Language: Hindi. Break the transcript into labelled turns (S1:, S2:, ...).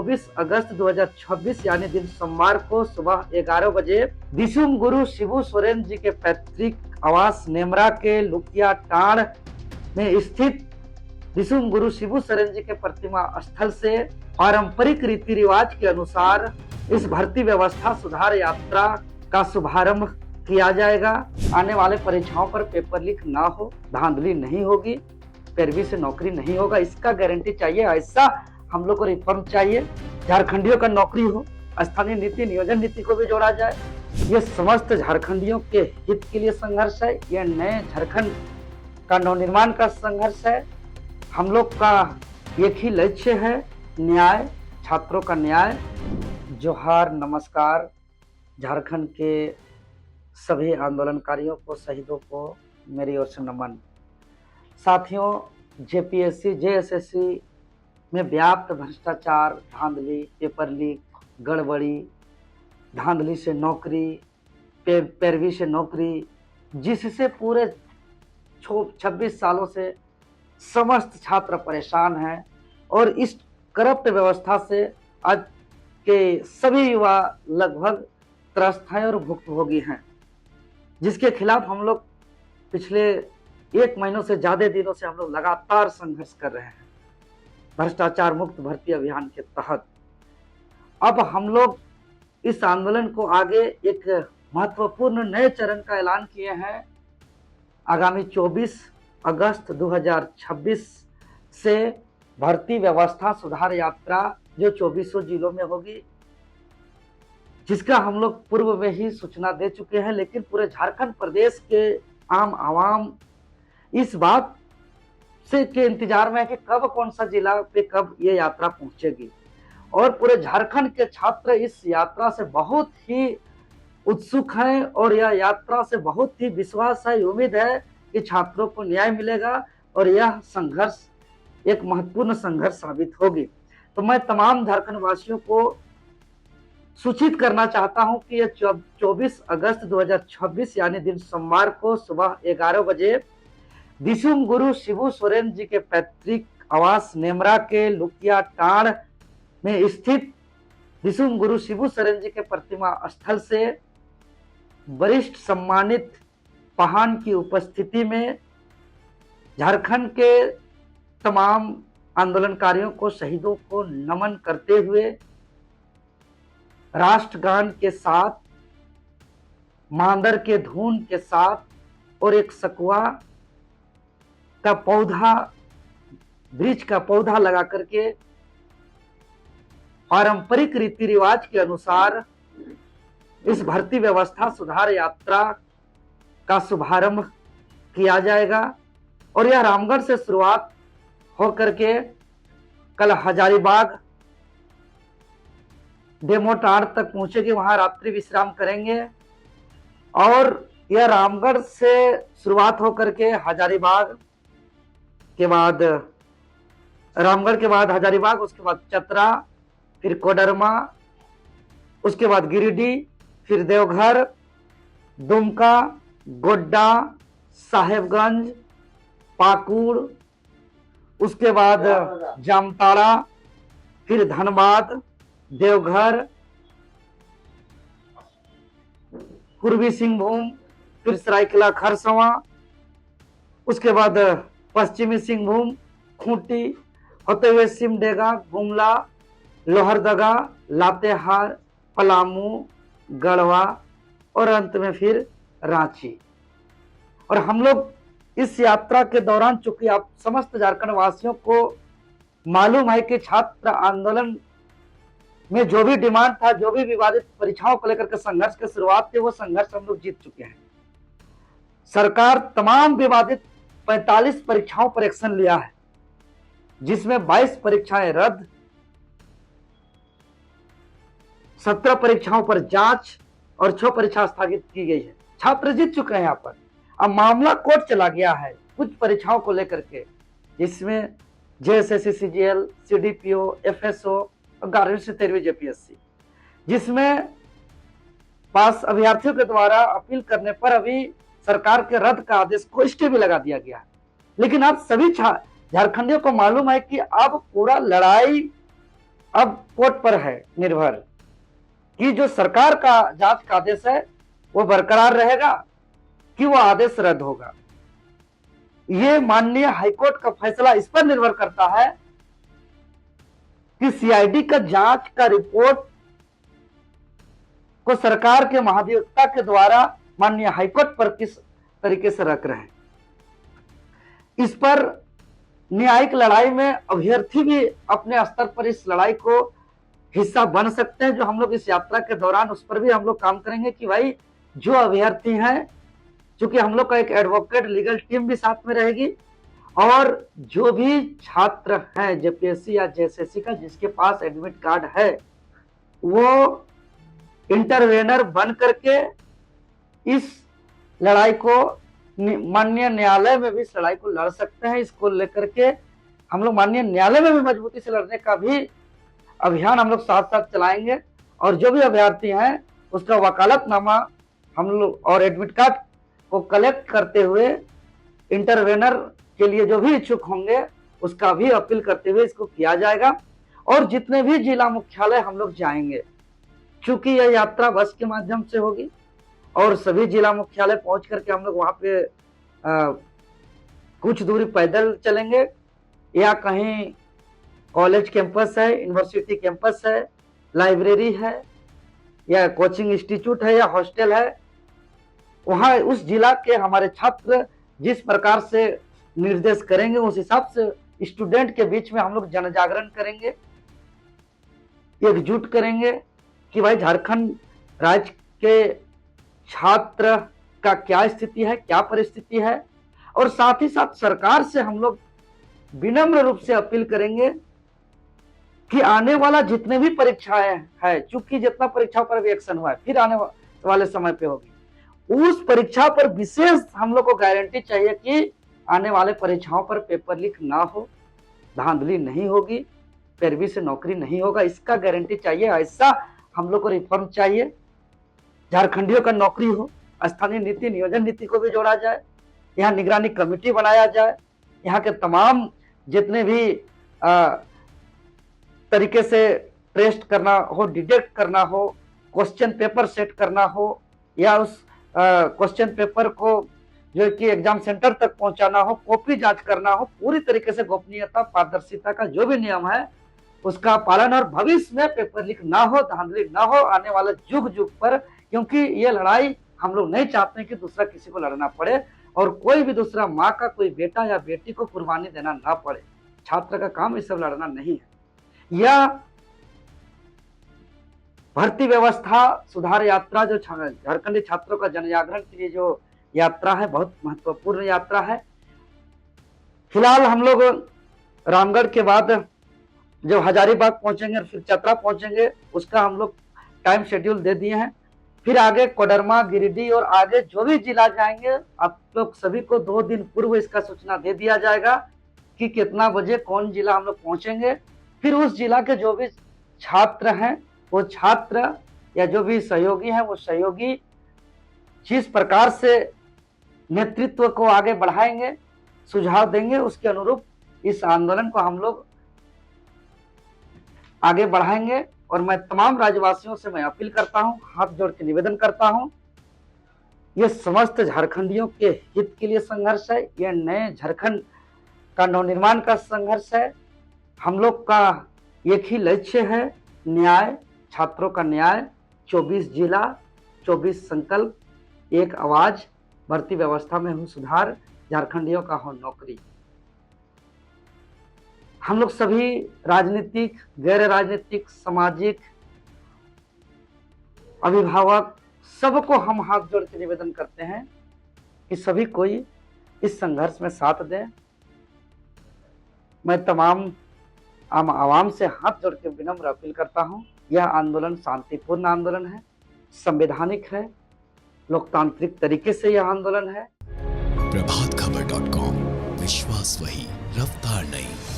S1: 24 अगस्त 2026 यानी दिन सोमवार को सुबह 11 बजे दिसुम गुरु शिबू सोरेन जी के पैतृक आवास नेमरा के लुकिया टांड़ में स्थित दिसुम गुरु शिबू सोरेन जी के प्रतिमा स्थल से पारंपरिक रीति रिवाज के अनुसार इस भर्ती व्यवस्था सुधार यात्रा का शुभारंभ किया जाएगा। आने वाले परीक्षाओं पर पेपर लीक ना हो, धांधली नहीं होगी, पैरवी से नौकरी नहीं होगा, इसका गारंटी चाहिए। ऐसा हम लोग को रिफॉर्म चाहिए। झारखंडियों का नौकरी हो, स्थानीय नीति नियोजन नीति को भी जोड़ा जाए। ये समस्त झारखंडियों के हित के लिए संघर्ष है। यह नए झारखंड का नवनिर्माण का संघर्ष है। हम लोग का एक ही लक्ष्य है, न्याय, छात्रों का न्याय। जोहार, नमस्कार। झारखंड के सभी आंदोलनकारियों को, शहीदों को मेरी ओर से नमन। साथियों, जेपीएससी, जेएसएससी में व्याप्त भ्रष्टाचार, धांधली, पेपर लीक, गड़बड़ी, धांधली से नौकरी, पैरवी से नौकरी, जिससे पूरे 26 सालों से समस्त छात्र परेशान हैं और इस करप्ट व्यवस्था से आज के सभी युवा लगभग त्रस्त हैं और भुक्तभोगी हैं, जिसके खिलाफ हम लोग पिछले 1 महीनों से ज्यादा दिनों से हम लोग लगातार संघर्ष कर रहे हैं भ्रष्टाचार मुक्त भर्ती अभियान के तहत। अब हम लोग इस आंदोलन को आगे एक महत्वपूर्ण नए चरण का ऐलान किए हैं। आगामी 24 अगस्त 2026 से भर्ती व्यवस्था सुधार यात्रा जो 2400 जिलों में होगी, जिसका हम लोग पूर्व में ही सूचना दे चुके हैं, लेकिन पूरे झारखंड प्रदेश के आम आवाम इस बात से के इंतजार में है कि कब कौन सा जिला पे कब ये यात्रा पहुंचेगी। और पूरे झारखंड के छात्र इस यात्रा से बहुत ही उत्सुक हैं और यह यात्रा से बहुत ही विश्वास है, उम्मीद है कि छात्रों को न्याय मिलेगा और यह संघर्ष एक महत्वपूर्ण संघर्ष साबित होगी। तो मैं तमाम झारखंड वासियों को सूचित करना चाहता हूं कि यह 24 अगस्त 2026 यानी दिन सोमवार को सुबह 11 बजे दिसुम गुरु शिबू सोरेन जी के पैतृक आवास नेमरा के लुकिया टांड़ में स्थित दिसुम गुरु शिबू सोरेन जी के प्रतिमा स्थल से वरिष्ठ सम्मानित पहान की उपस्थिति में झारखंड के तमाम आंदोलनकारियों को, शहीदों को नमन करते हुए राष्ट्रगान के साथ, मांदर के धुन के साथ और एक सकुआ का पौधा, वृक्ष का पौधा लगा करके पारंपरिक रीति रिवाज के अनुसार इस भर्ती व्यवस्था सुधार यात्रा का शुभारंभ किया जाएगा। और यह रामगढ़ से शुरुआत होकर के कल हजारीबाग डेमो टांड़ तक पहुंचेगी, वहां रात्रि विश्राम करेंगे। और यह रामगढ़ से शुरुआत होकर के हजारीबाग के बाद, रामगढ़ के बाद हजारीबाग, उसके बाद चतरा, फिर कोडरमा, उसके बाद गिरिडीह, फिर देवघर, दुमका, गोड्डा, साहेबगंज, पाकुड़, उसके बाद जामताड़ा, फिर धनबाद, देवघर, पूर्वी सिंहभूम, फिर सरायकेला खरसवां, उसके बाद पश्चिमी सिंहभूम, खूंटी होते हुए सिमडेगा, गुमला, लोहरदगा, लातेहार, पलामू, गढ़वा और अंत में फिर रांची। और हम लोग इस यात्रा के दौरान, चूंकि आप समस्त झारखंड वासियों को मालूम है कि छात्र आंदोलन में जो भी डिमांड था, जो भी विवादित परीक्षाओं को लेकर के संघर्ष की शुरुआत थी, वो संघर्ष हम लोग जीत चुके हैं। सरकार तमाम विवादित 45 परीक्षाओं पर एक्शन लिया है, जिसमें 22 परीक्षाएं रद्द, 17 परीक्षाओं पर जांच और 6 परीक्षा स्थगित की गई है। छात्र जीत चुके हैं यहाँ पर। अब मामला कोर्ट चला गया है कुछ परीक्षाओं को लेकर के, जिसमें जेएसएससी, सीजीएल, सीडीपीओ, एफएसओ और 11वीं से 13वीं जेपीएससी, जिसमें पास अभ्यर्थियों के द्वारा अपील करने पर अभी सरकार के रद्द का आदेश को स्टे भी लगा दिया गया है। लेकिन आप सभी झारखंडियों को मालूम है कि अब पूरा लड़ाई अब कोर्ट पर है निर्भर कि जो सरकार का जांच का आदेश है वो बरकरार रहेगा कि वो आदेश रद्द होगा। ये माननीय हाईकोर्ट का फैसला इस पर निर्भर करता है कि सीआईडी का जांच का रिपोर्ट को सरकार के महाधिवक्ता के द्वारा माननीय हाईकोर्ट पर किस तरीके से रख रहे हैं। इस पर न्यायिक लड़ाई में अभ्यर्थी भी अपने स्तर पर इस लड़ाई को हिस्सा बन सकते हैं। जो हम लोग इस यात्रा के दौरान उस पर भी हम लोग काम करेंगे कि भाई जो अभ्यर्थी हैं, चूंकि हम लोग का एक एडवोकेट लीगल टीम भी साथ में रहेगी, और जो भी छात्र हैं जेपीएससी या जेएसएससी का जिसके पास एडमिट कार्ड है वो इंटरवेनर बन करके इस लड़ाई को माननीय न्यायालय में भी इस लड़ाई को लड़ सकते हैं। इसको लेकर के हम लोग माननीय न्यायालय में भी मजबूती से लड़ने का भी अभियान हम लोग साथ साथ चलाएंगे। और जो भी अभ्यर्थी हैं उसका वकालतनामा हम लोग और एडमिट कार्ड को कलेक्ट करते हुए इंटरवेनर के लिए जो भी इच्छुक होंगे उसका भी अपील करते हुए इसको किया जाएगा। और जितने भी जिला मुख्यालय हम लोग जाएंगे, चूंकि यह यात्रा बस के माध्यम से होगी और सभी जिला मुख्यालय पहुंच करके हम लोग वहां पे कुछ दूरी पैदल चलेंगे, या कहीं कॉलेज कैंपस है, यूनिवर्सिटी कैंपस है, लाइब्रेरी है, या कोचिंग इंस्टीट्यूट है, या हॉस्टल है, वहां उस जिला के हमारे छात्र जिस प्रकार से निर्देश करेंगे उस हिसाब से स्टूडेंट के बीच में हम लोग जन जागरण करेंगे, एकजुट करेंगे कि भाई झारखंड राज्य के छात्र का क्या स्थिति है, क्या परिस्थिति है। और साथ ही साथ सरकार से हम लोग विनम्र रूप से अपील करेंगे कि आने वाला जितने भी परीक्षाएं है, चूंकि जितना परीक्षाओं पर भी एक्शन हुआ है फिर आने वाले समय पे होगी, उस परीक्षा पर विशेष हम लोग को गारंटी चाहिए कि आने वाले परीक्षाओं पर पेपर लीक ना हो, धांधली नहीं होगी, पैरवी से नौकरी नहीं होगा, इसका गारंटी चाहिए। ऐसा हम लोग को रिफॉर्म चाहिए। झारखंडियों का नौकरी हो, स्थानीय नीति नियोजन नीति को भी जोड़ा जाए, यहाँ निगरानी कमेटी बनाया जाए, यहाँ के तमाम जितने भी तरीके से टेस्ट करना हो, डिटेक्ट करना हो, क्वेश्चन पेपर सेट करना हो, या उस क्वेश्चन पेपर को जो कि एग्जाम सेंटर तक पहुंचाना हो, कॉपी जांच करना हो, पूरी तरीके से गोपनीयता पारदर्शिता का जो भी नियम है उसका पालन, और भविष्य में पेपर लीक ना हो, धांधली ना हो आने वाले युग युग पर, क्योंकि ये लड़ाई हम लोग नहीं चाहते कि दूसरा किसी को लड़ना पड़े और कोई भी दूसरा माँ का कोई बेटा या बेटी को कुर्बानी देना ना पड़े। छात्र का काम ये सब लड़ना नहीं है। यह भर्ती व्यवस्था सुधार यात्रा जो झारखंडी छात्रों का जनजागरण के लिए जो यात्रा है बहुत महत्वपूर्ण यात्रा है। फिलहाल हम लोग रामगढ़ के बाद जब हजारीबाग पहुंचेंगे और फिर चतरा पहुंचेंगे उसका हम लोग टाइम शेड्यूल दे दिए हैं। फिर आगे कोडरमा, गिरिडीह और आगे जो भी जिला जाएंगे आप लोग सभी को 2 दिन पूर्व इसका सूचना दे दिया जाएगा कि कितना बजे कौन जिला हम लोग पहुंचेंगे। फिर उस जिला के जो भी छात्र हैं वो छात्र या जो भी सहयोगी हैं वो सहयोगी जिस प्रकार से नेतृत्व को आगे बढ़ाएंगे, सुझाव देंगे, उसके अनुरूप इस आंदोलन को हम लोग आगे बढ़ाएंगे। और मैं तमाम राज्यवासियों से मैं अपील करता हूं, हाथ जोड़ के निवेदन करता हूं, ये समस्त झारखंडियों के हित के लिए संघर्ष है, यह नए झारखंड का नवनिर्माण का संघर्ष है। हम लोग का एक ही लक्ष्य है, न्याय, छात्रों का न्याय, 24 जिला, 24 संकल्प, एक आवाज, भर्ती व्यवस्था में हो सुधार, झारखंडियों का हो नौकरी। हम लोग सभी राजनीतिक, गैर राजनीतिक, सामाजिक, अभिभावक सबको हम हाथ जोड़ के निवेदन करते हैं कि सभी कोई इस संघर्ष में साथ दें। मैं तमाम आम आवाम से हाथ जोड़ के विनम्र अपील करता हूं, यह आंदोलन शांतिपूर्ण आंदोलन है, संवैधानिक है, लोकतांत्रिक तरीके से यह आंदोलन है।
S2: प्रभातखबर.com, विश्वास वही, रफ्तार नहीं।